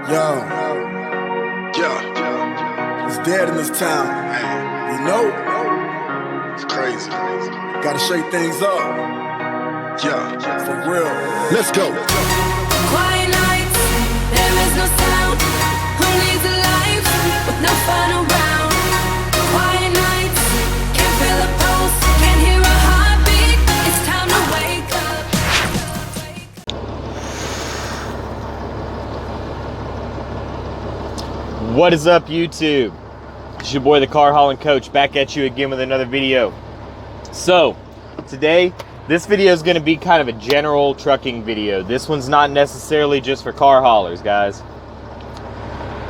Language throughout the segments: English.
Yo, Yeah, it's dead in this town. You know, it's crazy. gotta shake things up. Yeah, For real. Let's go. Quiet nights, there is no sound. Who needs a life with no fun around? Quiet nights, can't feel a pulse, can't hear a heartbeat. It's time to wake up. What is up, YouTube? It's your boy, the Car Hauling Coach, back at you again with another video. So, today, this video is going to be kind of a general trucking video. This one's not necessarily just for car haulers, guys.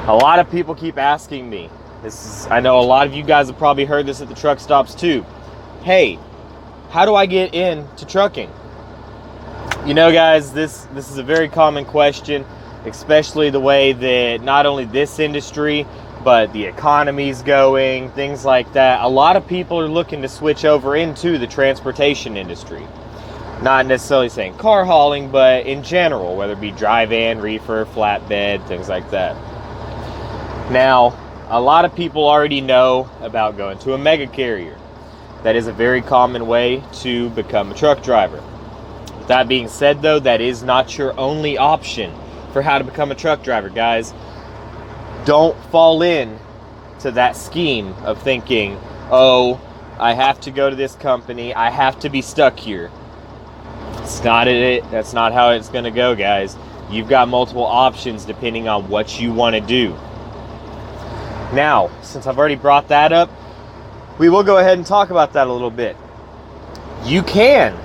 A lot of people keep asking me, I know a lot of you guys have probably heard this at the truck stops too. Hey, how do I get into trucking? You know, guys, this is a very common question, especially the way that not only this industry, but the economy's going, things like that. A lot of people are looking to switch over into the transportation industry. Not necessarily saying car hauling, but in general, whether it be dry van, reefer, flatbed, things like that. Now, a lot of people already know about going to a mega carrier. That is a very common way to become a truck driver. With that being said, though, that is not your only option for how to become a truck driver, guys. Don't fall in to that scheme of thinking, oh, I have to go to this company, I have to be stuck here. It's not it. That's not how it's going to go, guys. You've got multiple options depending on what you want to do. Now, since I've already brought that up, we will go ahead and talk about that a little bit. You can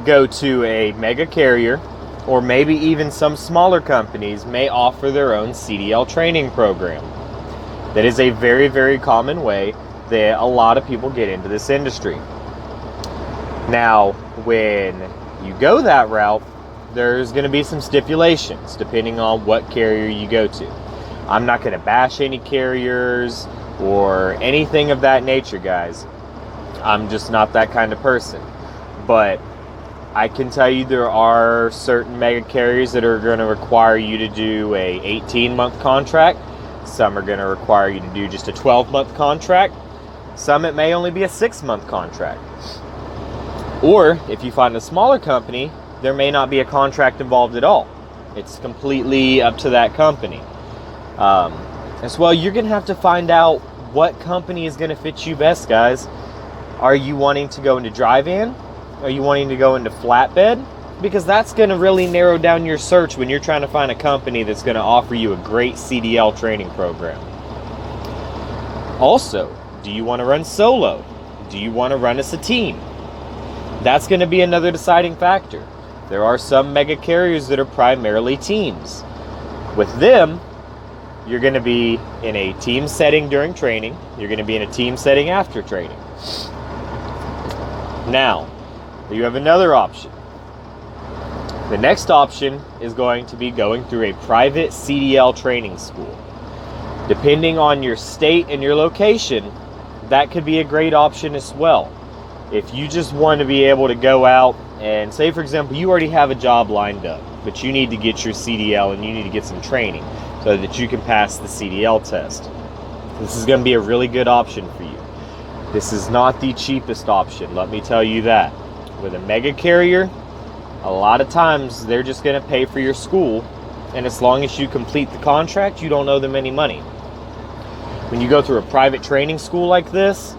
go to a mega carrier, or maybe even some smaller companies may offer their own CDL training program. That is a very, very common way that a lot of people get into this industry. Now, when you go that route, there's going to be some stipulations depending on what carrier you go to. I'm not going to bash any carriers or anything of that nature, guys. I'm just not that kind of person. But I can tell you there are certain mega carriers that are going to require you to do a 18-month contract. Some are going to require you to do just a 12-month contract. Some it may only be a 6-month contract. Or if you find a smaller company, there may not be a contract involved at all. It's completely up to that company. As well, you're going to have to find out what company is going to fit you best, guys. Are you wanting to go into dry van? Are you wanting to go into flatbed? Because that's going to really narrow down your search when you're trying to find a company that's going to offer you a great CDL training program. Also, do you want to run solo? Do you want to run as a team? That's going to be another deciding factor. There are some mega carriers that are primarily teams. With them, you're going to be in a team setting during training. You're going to be in a team setting after training. Now, you have another option. The next option is going to be going through a private CDL training school. Depending on your state and your location, that could be a great option as well. If you just want to be able to go out and say, for example, you already have a job lined up, but you need to get your CDL and you need to get some training so that you can pass the CDL test. This is going to be a really good option for you. This is not the cheapest option, let me tell you that. With a mega carrier, a lot of times they're just going to pay for your school, and as long as you complete the contract, you don't owe them any money. When you go through a private training school like this,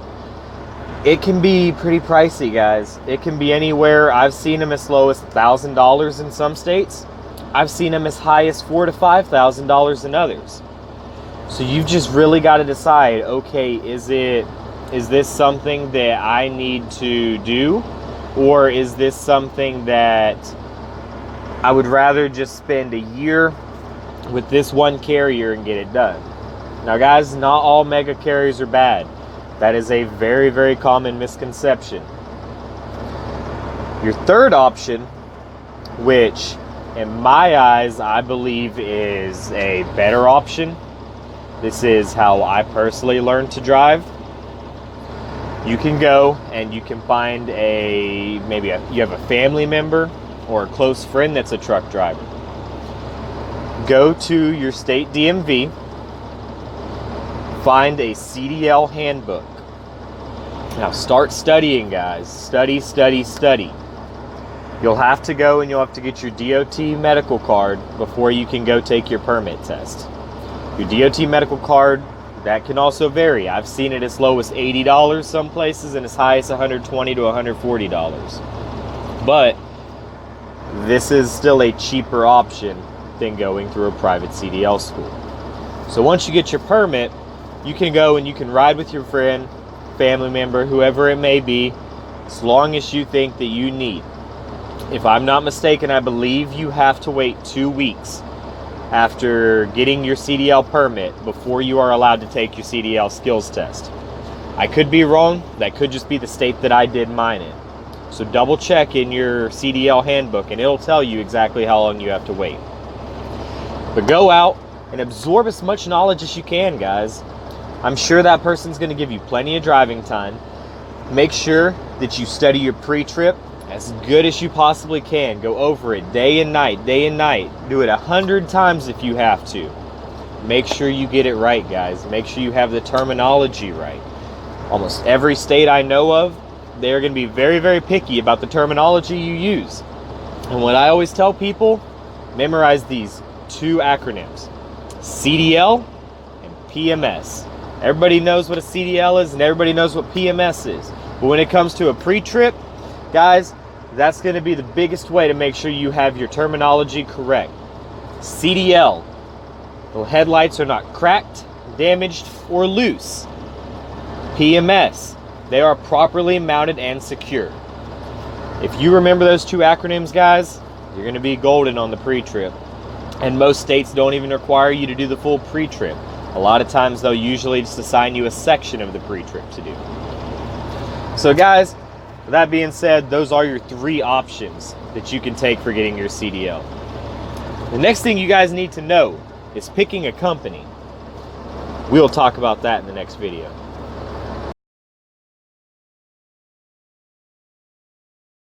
it can be pretty pricey, guys. It can be anywhere. I've seen them as low as $1,000 in some states. I've seen them as high as $4,000 to $5,000 in others. So you've just really got to decide, okay, is this something that I need to do? Or is this something that I would rather just spend a year with this one carrier and get it done? Now, guys, not all mega carriers are bad. That is a very, very common misconception. Your third option, which in my eyes, I believe is a better option. This is how I personally learned to drive. You can go and you can find you have a family member or a close friend that's a truck driver. go to your state DMV, find a CDL handbook. Now start studying, guys. Study, study, study. You'll have to go and you'll have to get your DOT medical card before you can go take your permit test. Your DOT medical card, that can also vary. I've seen it as low as $80 some places and as high as $120 to $140. But this is still a cheaper option than going through a private CDL school. So once you get your permit, you can go and you can ride with your friend, family member, whoever it may be, as long as you think that you need. If I'm not mistaken, I believe you have to wait 2 weeks after getting your CDL permit before you are allowed to take your CDL skills test. I could be wrong. That could just be the state that I did mine in. So double check in your CDL handbook and it'll tell you exactly how long you have to wait. But go out and absorb as much knowledge as you can, guys. I'm sure that person's going to give you plenty of driving time. Make sure that you study your pre-trip as good as you possibly can. Go over it day and night, day and night. Do it 100 times if you have to. Make sure you get it right, guys. Make sure you have the terminology right. Almost every state I know of, they're going to be very, very picky about the terminology you use. And what I always tell people, memorize these 2 acronyms, CDL and PMS. Everybody knows what a CDL is and everybody knows what PMS is. But when it comes to a pre-trip, guys, that's going to be the biggest way to make sure you have your terminology correct. CDL, the headlights are not cracked, damaged, or loose. PMS, they are properly mounted and secure. If you remember those 2 acronyms, guys, you're going to be golden on the pre-trip. And most states don't even require you to do the full pre-trip. A lot of times they'll usually just assign you a section of the pre-trip to do. So guys, with that being said, those are your 3 options that you can take for getting your CDL. The next thing you guys need to know is picking a company. We'll talk about that in the next video.